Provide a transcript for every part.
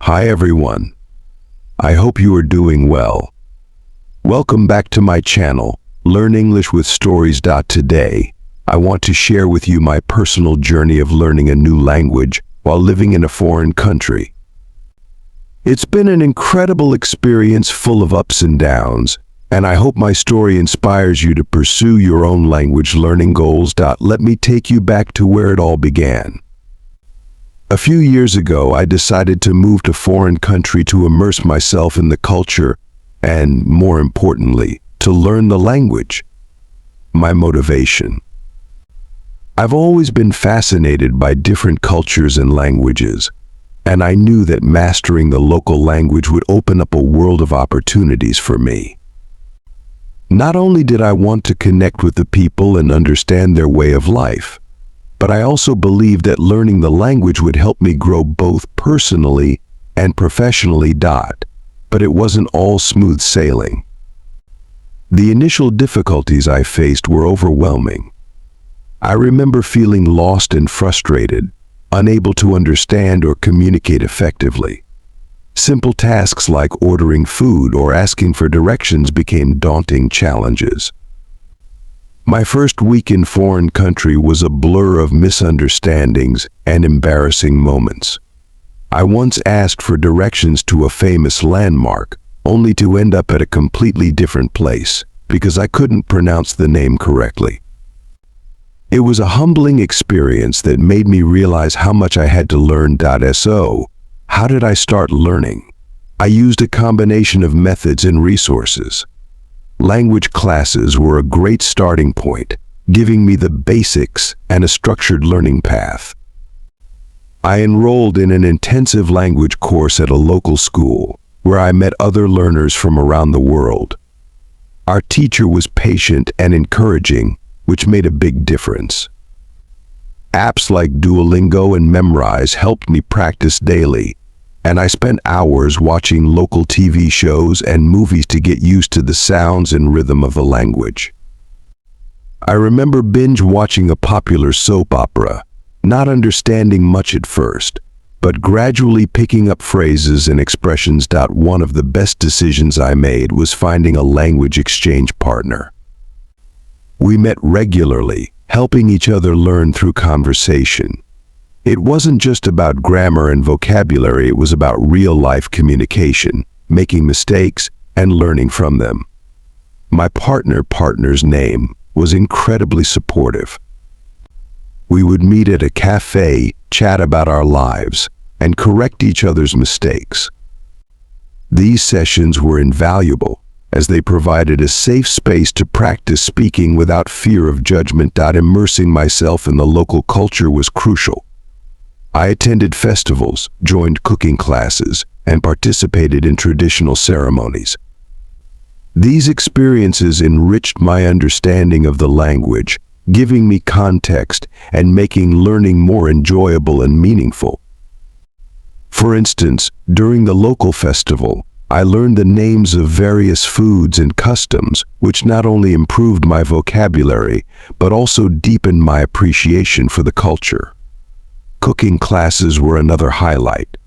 Hi everyone. I hope you are doing well. Welcome back to my channel, Learn English with Stories. Today, I want to share with you my personal journey of learning a new language while living in a foreign country. It's been an incredible experience full of ups and downs, and I hope my story inspires you to pursue your own language learning goals. Let me take you back to where it all began. A few years ago, I decided to move to a foreign country to immerse myself in the culture and, more importantly, to learn the language. My motivation. I've always been fascinated by different cultures and languages, and I knew that mastering the local language would open up a world of opportunities for me. Not only did I want to connect with the people and understand their way of life, but I also believed that learning the language would help me grow both personally and professionally. But it wasn't all smooth sailing. The initial difficulties I faced were overwhelming. I remember feeling lost and frustrated, unable to understand or communicate effectively. Simple tasks like ordering food or asking for directions became daunting challenges. My first week in foreign country was a blur of misunderstandings and embarrassing moments. I once asked for directions to a famous landmark, only to end up at a completely different place because I couldn't pronounce the name correctly. It was a humbling experience that made me realize how much I had to learn. So, how did I start learning? I used a combination of methods and resources. Language classes were a great starting point, giving me the basics and a structured learning path. I enrolled in an intensive language course at a local school, where I met other learners from around the world. Our teacher was patient and encouraging, which made a big difference. Apps like Duolingo and Memrise helped me practice daily, and I spent hours watching local TV shows and movies to get used to the sounds and rhythm of the language. I remember binge watching a popular soap opera, not understanding much at first, but gradually picking up phrases and expressions. One of the best decisions I made was finding a language exchange partner. We met regularly, helping each other learn through conversation. It wasn't just about grammar and vocabulary, it was about real-life communication, making mistakes, and learning from them. My partner's name was incredibly supportive. We would meet at a cafe, chat about our lives, and correct each other's mistakes. These sessions were invaluable, as they provided a safe space to practice speaking without fear of judgment. Immersing myself in the local culture was crucial. I attended festivals, joined cooking classes, and participated in traditional ceremonies. These experiences enriched my understanding of the language, giving me context and making learning more enjoyable and meaningful. For instance, during the local festival, I learned the names of various foods and customs, which not only improved my vocabulary, but also deepened my appreciation for the culture. Cooking classes were another highlight.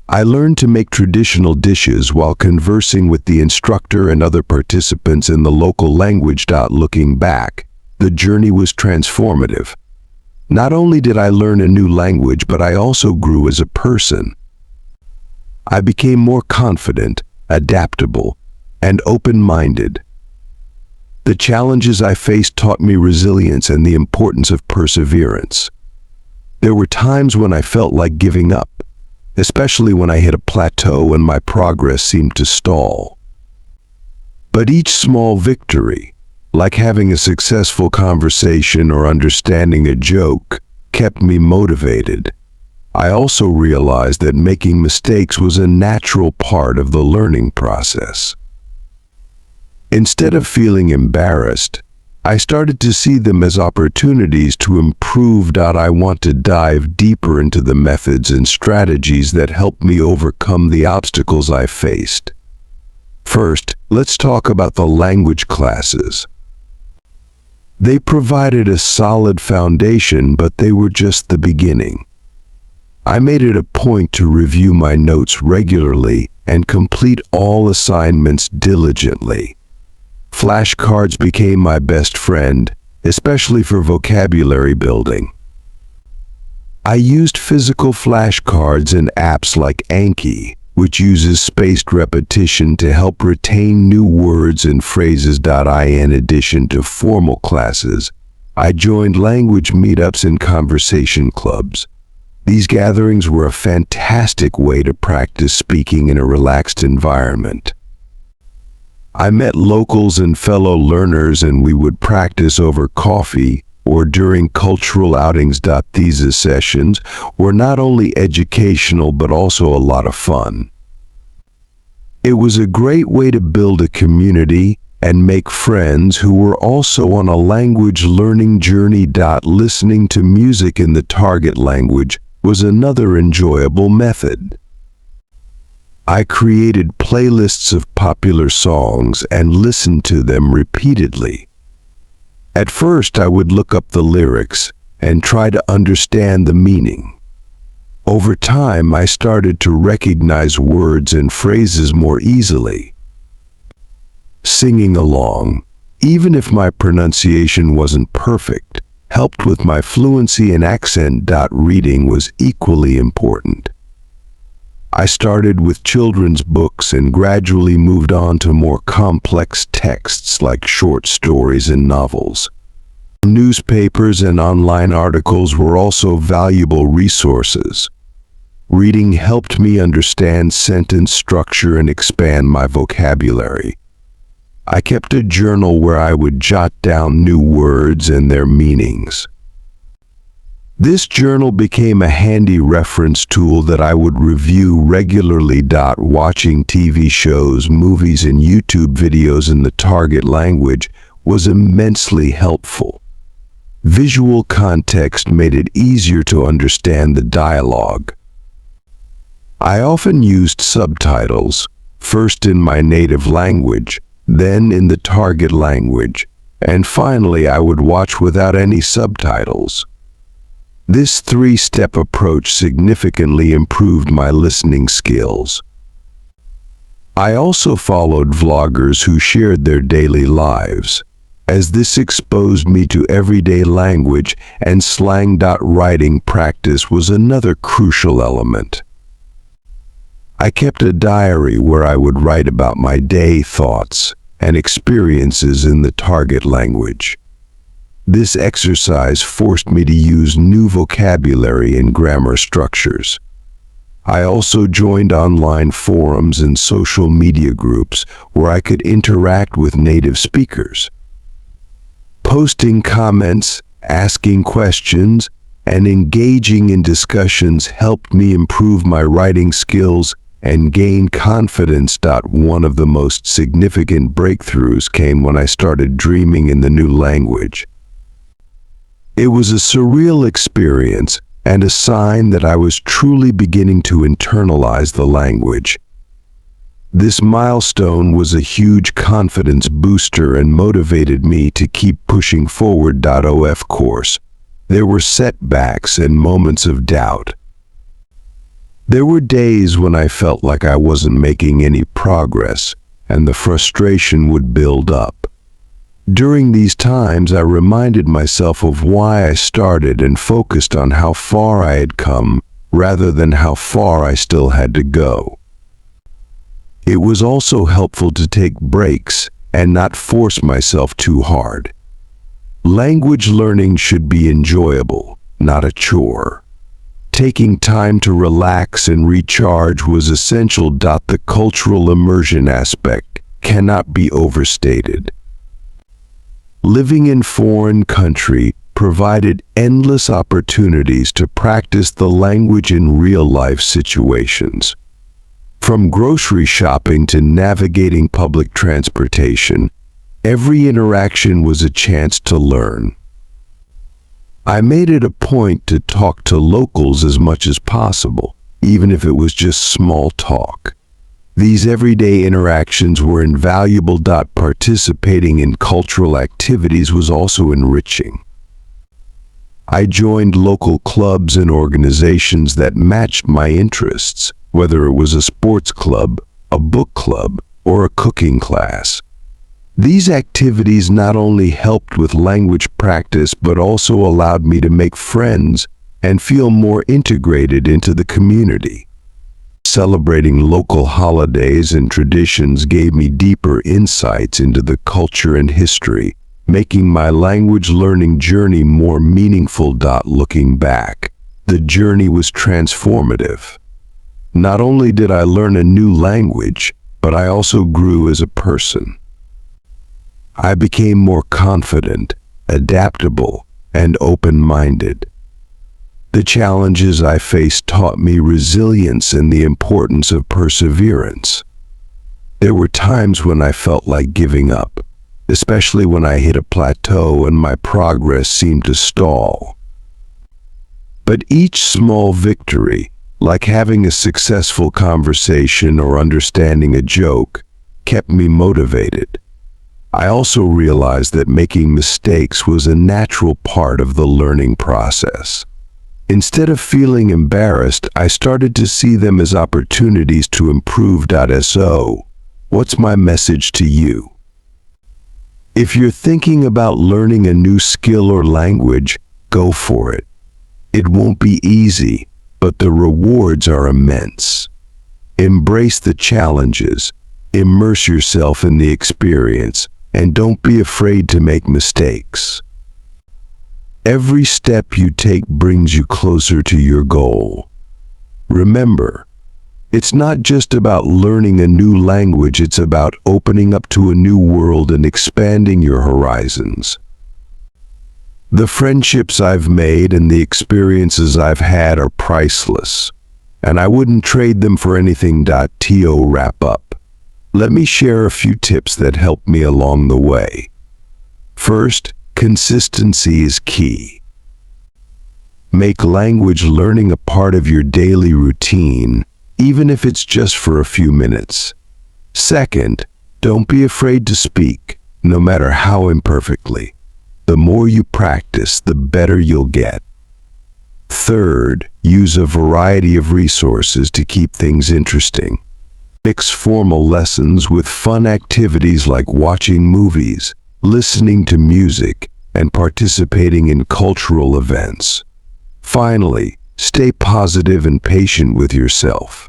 I learned to make traditional dishes while conversing with the instructor and other participants in the local language. Looking back, the journey was transformative. Not only did I learn a new language, but I also grew as a person. I became more confident, adaptable, and open-minded. The challenges I faced taught me resilience and the importance of perseverance. There were times when I felt like giving up, especially when I hit a plateau and my progress seemed to stall. But each small victory, like having a successful conversation or understanding a joke, kept me motivated. I also realized that making mistakes was a natural part of the learning process. Instead of feeling embarrassed, I started to see them as opportunities to improve. I want to dive deeper into the methods and strategies that helped me overcome the obstacles I faced. First, let's talk about the language classes. They provided a solid foundation, but they were just the beginning. I made it a point to review my notes regularly and complete all assignments diligently. Flashcards became my best friend, especially for vocabulary building. I used physical flashcards and apps like Anki, which uses spaced repetition to help retain new words and phrases. In addition to formal classes, I joined language meetups and conversation clubs. These gatherings were a fantastic way to practice speaking in a relaxed environment. I met locals and fellow learners, and we would practice over coffee or during cultural outings. These sessions were not only educational but also a lot of fun. It was a great way to build a community and make friends who were also on a language learning journey. Listening to music in the target language was another enjoyable method. I created playlists of popular songs and listened to them repeatedly. At first, I would look up the lyrics and try to understand the meaning. Over time, I started to recognize words and phrases more easily. Singing along, even if my pronunciation wasn't perfect, helped with my fluency and accent. Reading was equally important. I started with children's books and gradually moved on to more complex texts like short stories and novels. Newspapers and online articles were also valuable resources. Reading helped me understand sentence structure and expand my vocabulary. I kept a journal where I would jot down new words and their meanings. This journal became a handy reference tool that I would review regularly. Watching TV shows, movies, and YouTube videos in the target language was immensely helpful. Visual context made it easier to understand the dialogue. I often used subtitles, first in my native language, then in the target language, and finally I would watch without any subtitles. This three-step approach significantly improved my listening skills. I also followed vloggers who shared their daily lives, as this exposed me to everyday language and slang. Writing practice was another crucial element. I kept a diary where I would write about my day, thoughts, and experiences in the target language. This exercise forced me to use new vocabulary and grammar structures. I also joined online forums and social media groups where I could interact with native speakers. Posting comments, asking questions, and engaging in discussions helped me improve my writing skills and gain confidence. One of the most significant breakthroughs came when I started dreaming in the new language. It was a surreal experience and a sign that I was truly beginning to internalize the language. This milestone was a huge confidence booster and motivated me to keep pushing forward. Of course, there were setbacks and moments of doubt. There were days when I felt like I wasn't making any progress, and the frustration would build up. During these times, I reminded myself of why I started and focused on how far I had come rather than how far I still had to go. It was also helpful to take breaks and not force myself too hard. Language learning should be enjoyable, not a chore. Taking time to relax and recharge was essential. The cultural immersion aspect cannot be overstated. Living in foreign country provided endless opportunities to practice the language in real-life situations. From grocery shopping to navigating public transportation, every interaction was a chance to learn. I made it a point to talk to locals as much as possible, even if it was just small talk. These everyday interactions were invaluable. Participating in cultural activities was also enriching. I joined local clubs and organizations that matched my interests, whether it was a sports club, a book club, or a cooking class. These activities not only helped with language practice but also allowed me to make friends and feel more integrated into the community. Celebrating local holidays and traditions gave me deeper insights into the culture and history, making my language learning journey more meaningful. Looking back, the journey was transformative. Not only did I learn a new language, but I also grew as a person. I became more confident, adaptable, and open-minded. The challenges I faced taught me resilience and the importance of perseverance. There were times when I felt like giving up, especially when I hit a plateau and my progress seemed to stall. But each small victory, like having a successful conversation or understanding a joke, kept me motivated. I also realized that making mistakes was a natural part of the learning process. Instead of feeling embarrassed, I started to see them as opportunities to improve. So, what's my message to you? If you're thinking about learning a new skill or language, go for it. It won't be easy, but the rewards are immense. Embrace the challenges, immerse yourself in the experience, and don't be afraid to make mistakes. Every step you take brings you closer to your goal. Remember, it's not just about learning a new language, it's about opening up to a new world and expanding your horizons. The friendships I've made and the experiences I've had are priceless, and I wouldn't trade them for anything. To wrap up, let me share a few tips that helped me along the way. First, consistency is key. Make language learning a part of your daily routine, even if it's just for a few minutes. Second, don't be afraid to speak, no matter how imperfectly. The more you practice, the better you'll get. Third, use a variety of resources to keep things interesting. Mix formal lessons with fun activities like watching movies, listening to music, and participating in cultural events. Finally, stay positive and patient with yourself.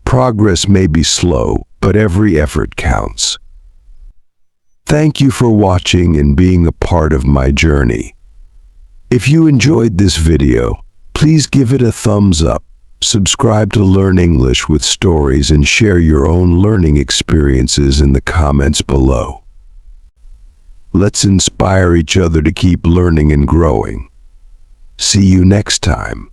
Progress may be slow, but every effort counts. Thank you for watching and being a part of my journey. If you enjoyed this video, please give it a thumbs up, subscribe to Learn English with Stories, and share your own learning experiences in the comments below. Let's inspire each other to keep learning and growing. See you next time.